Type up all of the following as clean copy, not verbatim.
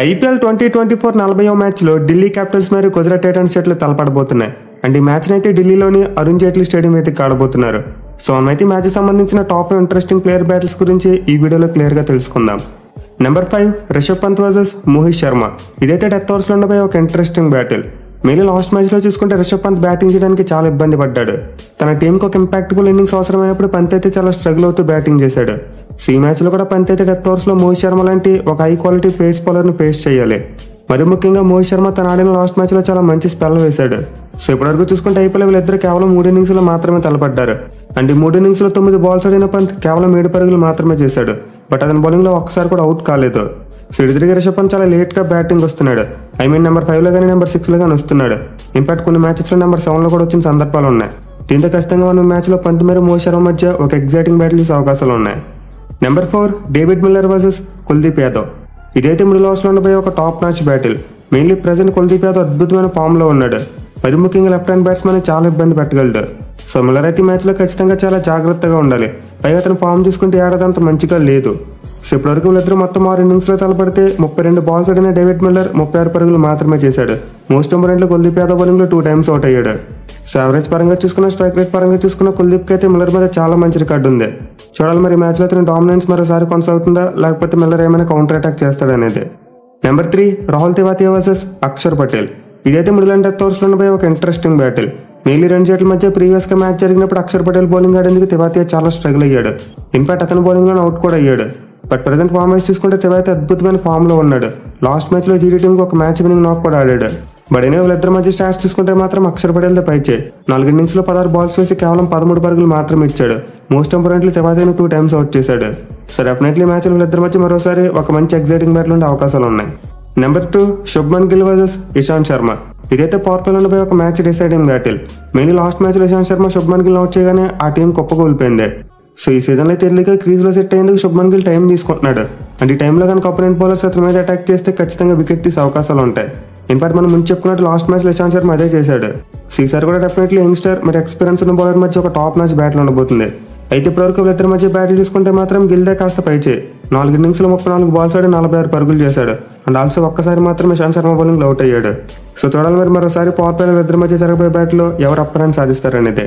IPL 2024 40వ మ్యాచ్లో Delhi Capitals మరియు Gujarat Titans జట్లు తలపడబోతున్నాయి. అండ్ ఈ మ్యాచ్ని అయితే ఢిల్లీలోని అరుణ్ జైట్లీ స్టేడియం అయితే ఆడబోతున్నారు. సో మనమైతే మ్యాచ్ సంబంధించిన టాప్ ఇంట్రెస్టింగ్ ప్లేయర్ బ్యాటిల్స్ గురించి ఈ వీడియోలో క్లియర్గా తెలుసుకుందాం. Number 5 Rishabh Pant versus Mohit Sharma. ఇదైతే డెత్ ఓవర్స్లో ఉండబోయే ఒక ఇంట్రెస్టింగ్ బ్యాటిల్. మెయిన్లీ లాస్ట్ మ్యాచ్లో చూసుకుంటే రిషబ్ పంత్ బ్యాటింగ్ చేయడానికి చాలా ఇబ్బంది పడ్డాడు. తన టీంకి ఒక ఇంపాక్టబుల్ ఇన్నింగ్స్ అవసరమైనప్పుడు పంత్ అయితే చాలా స్ట్రగుల్ అవుతూ బ్యాటింగ్ చేశాడు. సో ఈ మ్యాచ్లో కూడా పంత్ అయితే డెత్ ఓవర్స్లో మోహిత్ శర్మ లాంటి ఒక హై క్వాలిటీ పేస్ బౌలర్ని ఫేస్ చేయాలి. మరి ముఖ్యంగా మోహిత్ శర్మ తన ఆడిన లాస్ట్ మ్యాచ్లో చాలా మంచి స్పెల్ వేశాడు. సో ఇప్పటివరకు చూసుకుంటే ఐపీఎల్ వీళ్ళిద్దరు కేవలం 3 ఇన్నింగ్స్లో మాత్రమే తలపడ్డారు. అండ్ ఈ 3 ఇన్నింగ్స్లో 9 బాల్స్ ఆడిన పంత్ కేవలం 7 పరుగులు మాత్రమే చేశాడు. బట్ అతని బౌలింగ్లో ఒక్కసారి కూడా అవుట్ కాలేదు. సో ఇదిరిగా రిషబ్ పంత్ చాలా లేట్గా బ్యాటింగ్ వస్తున్నాడు. నెంబర్ 5లో కానీ నెంబర్ 6లో కానీ వస్తున్నాడు. ఇన్ఫాక్ట్ కొన్ని మ్యాచెస్లో నెంబర్ 7లో కూడా వచ్చిన సందర్భాలు ఉన్నాయి. దీంతో ఖచ్చితంగా మనం మ్యాచ్లో పంత్ మరియు మోహిత్ శర్మ మధ్య ఒక ఎగ్జైటింగ్ బ్యాటిల్ చేసే అవకాశాలు ఉన్నాయి. Number 4 David Miller versus Kuldeep Yadav. ఇదైతే మిడిల్ ఓవర్స్లో ఉండబోయే ఒక top match battle. Mainly present Kuldeep Yadav అద్భుతమైన ఫామ్లో ఉన్నాడు. మరి ముఖ్యంగా లెఫ్ట్ హ్యాండ్ బ్యాట్స్మెన్ చాలా ఇబ్బంది పెట్టగలడు. సో మిల్లర్ అయితే మ్యాచ్లో ఖచ్చితంగా చాలా జాగ్రత్తగా ఉండాలి. పైగా అతను ఫామ్ చూసుకుంటే ఏడాది అంత మంచిగా లేదు. సో ఇప్పటివరకు వీళ్ళిద్దరూ మొత్తం 6 ఇన్నింగ్స్లో తలపడితే 32 బాల్స్ ఆడిన డేవిడ్ మిల్లర్ 36 పరుగులు మాత్రమే చేశాడు. మోస్ట్ ఇంపార్టెంట్లో కుల్దీప్ యాదవ్ బౌలింగ్లో 2 టైమ్స్ అవుట్ అయ్యాడు. సో యావరేజ్ పరంగా చూసుకున్న, స్ట్రైక్ రేట్ పరంగా చూసుకున్న కుల్దీప్కి అయితే మిల్లర్ మీద చాలా మంచి రికార్డు ఉంది. చూడాలి మరి మ్యాచ్లో అతని డామినెన్స్ మరోసారి కొనసాగుతుందా, లేకపోతే మిల్లర్ ఏమైనా కౌంటర్ అటాక్ చేస్తాడనేది. Number 3 Rahul Tewatia versus Akshar Patel. ఇదైతే మిడిల్ అండ్ డెత్ ఓవర్స్లో ఉండబోయే ఒక ఇంట్రెస్టింగ్ బ్యాటిల్. మెయిన్లీ 2 జట్ల మధ్య ప్రీవియస్గా మ్యాచ్ జరిగినప్పుడు అక్షర్ పటేల్ బౌలింగ్ ఆడేందుకు తెవాతియా చాలా స్ట్రగుల్ అయ్యాడు. ఇన్ఫాక్ట్ అతని బౌలింగ్లో అవుట్ కూడా అయ్యాడు. బట్ ప్రజెంట్ ఫామ్ వైజ్ చూసుకుంటే తెవాతియా అద్భుతమైన ఫామ్లో ఉన్నాడు. లాస్ట్ మ్యాచ్లో జీడీ టీంకి ఒక మ్యాచ్ విన్నింగ్ నాక్ కూడా ఆడాడు. బట్ అయినా వీళ్ళిద్దరి మధ్య స్టాట్స్ చూసుకుంటే మాత్రం అక్షర్ పటేల్తో పైచే 4 ఇన్నింగ్స్లో 16 బాల్స్ వేసి కేవలం 13 పరుగులు మాత్రమే ఇచ్చాడు. మోస్ట్ ఇంపార్టెంట్లీ తెవాతియాను 2 టైమ్స్ అవుట్ చేశాడు. సో డెఫినెట్లీ మ్యాచ్లో వీళ్ళిద్దరి మధ్య మరోసారి ఒక మంచి ఎగ్జైటింగ్ బ్యాటిల్ ఉండే అవకాశాలు ఉన్నాయి. Number 2 Shubman Gill versus Ishant Sharma. ఇదైతే పవర్ ప్లేలో ఉండబోయే ఒక match deciding battle. Mainly last మ్యాచ్లో ఇషాంత్ శర్మ శుభ్మన్ గిల్ అవుట్ చేయగానే ఆ టీం కుప్పకూలిపోయింది. సో ఈ సీజన్లో అయితే ఎర్లీగా క్రీజ్లో సెట్ అయ్యేందుకు శుభ్మన్ గిల్ టైం తీసుకుంటున్నాడు. అండ్ ఈ టైంలో కనుక అపోనెంట్ బౌలర్స్ అతని మీద అటాక్ చేస్తే ఖచ్చితంగా వికెట్ తీసే అవకాశాలు ఉంటాయి. ఇన్ఫాక్ట్ మనం ముందు చెప్పుకున్నట్టు లాస్ట్ మ్యాచ్లో ఇషాంత్ శర్మ అదే చేశాడు. సో ఈసారి కూడా డెఫినెట్లీ యంగ్స్టర్ మరి ఎక్స్పీరియన్స్ ఉన్న బౌలర్ మధ్య ఒక టాప్ మ్యాచ్ బ్యాటిల్ ఉండబోతుంది. అయితే ఇప్పటివరకు వీళ్ళిద్దరి మధ్య బ్యాటిల్ చూసుకుంటే మాత్రం గిల్దే కాస్త పైచే 4 ఇన్నింగ్స్లో 34 బాల్స్ ఆడి 46 పరుగులు చేశాడు. అండ్ ఆల్సో ఒక్కసారి మాత్రం ఇషాంత్ శర్మ బౌలింగ్లో అవుట్ అయ్యాడు. సో చూడాలి మరి మరోసారి పవర్ ప్లేలో వీళ్ళిద్దరి మధ్య జరగబోయే బ్యాట్లో ఎవరు అప్పర్ హ్యాండ్ సాధిస్తారనేదే.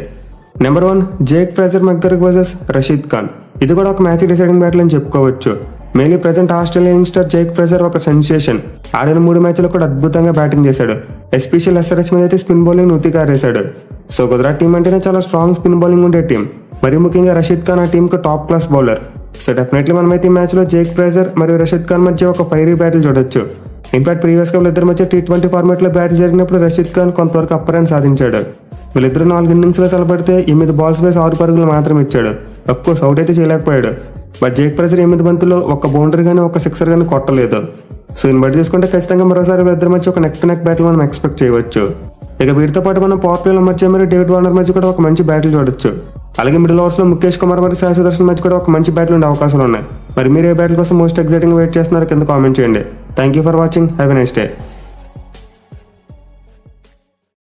Number 1 Jake Fraser McGurk versus Rashid Khan. ఇది కూడా ఒక మ్యాచ్ డిసైడింగ్ బ్యాటిల్ అని చెప్పుకోవచ్చు. Mainly present Australia youngster Jake Fraser ఒక సెన్సేషన్. ఆడిన 3 మ్యాచ్లో కూడా అద్భుతంగా బ్యాటింగ్ చేశాడు. ఎస్పెషల్ ఎస్ఆర్హెచ్ మీద అయితే స్పిన్ బౌలింగ్ ఉతికారేశాడు. సో గుజరాత్ టీం అంటేనే చాలా స్ట్రాంగ్ స్పిన్ బౌలింగ్ ఉండే టీం. మరి ముఖ్యంగా రషీద్ ఖాన్ ఆ టీంకి top class bowler. So definitely మనమైతే ఈ మ్యాచ్లో జేక్ ఫ్రేజర్ మరియు రషీద్ ఖాన్ మధ్య ఒక ఫైరీ బ్యాటిల్ చూడొచ్చు. ఇన్ఫాక్ట్ ప్రీవియస్గా వీళ్ళిద్దరి మధ్య T20 ఫార్మాట్లో బ్యాటిల్ జరిగినప్పుడు రషీద్ ఖాన్ కొంతవరకు అప్పర్ హ్యాండ్ సాధించాడు. వీళ్ళిద్దరు 4 ఇన్నింగ్స్లో తలపడితే 8 బాల్స్ వేసి 6 పరుగులు మాత్రం ఇచ్చాడు. అఫ్కోర్స్ అవుట్ అయితే చేయలేకపోయాడు. బట్ జేక్ ఫ్రేజర్ 8 బంతుల్లో ఒక బౌండరీ కానీ ఒక సిక్సర్ కానీ కొట్టలేదు. సో దీన్ని బట్టి చూసుకుంటే ఖచ్చితంగా మరోసారి వీళ్ళిద్దరి మధ్య ఒక నెక్ టు నెక్ బ్యాటిల్ మనం ఎక్స్పెక్ట్ చేయవచ్చు. ఇక వీటితో పాటు మనం పవర్ ప్లేల మధ్య మరియు డేవిడ్ వార్నర్ మధ్య కూడా ఒక మంచి బ్యాటిల్ చూడొచ్చు. అలాగే మిడిల్ ఓవర్స్లో ముఖేష్ కుమార్ మరియు సాయి సుదర్శన్ మధ్య కూడా ఒక మంచి బ్యాటిల్ ఉండే అవకాశాలు ఉన్నాయి. మరి మీరు ఏ బ్యాటిల్ కోసం మోస్ట్ ఎగ్జైటింగ్ వెయిట్ చేస్తున్నారో కింద కామెంట్ చేయండి. Thank you for watching. Have a nice day.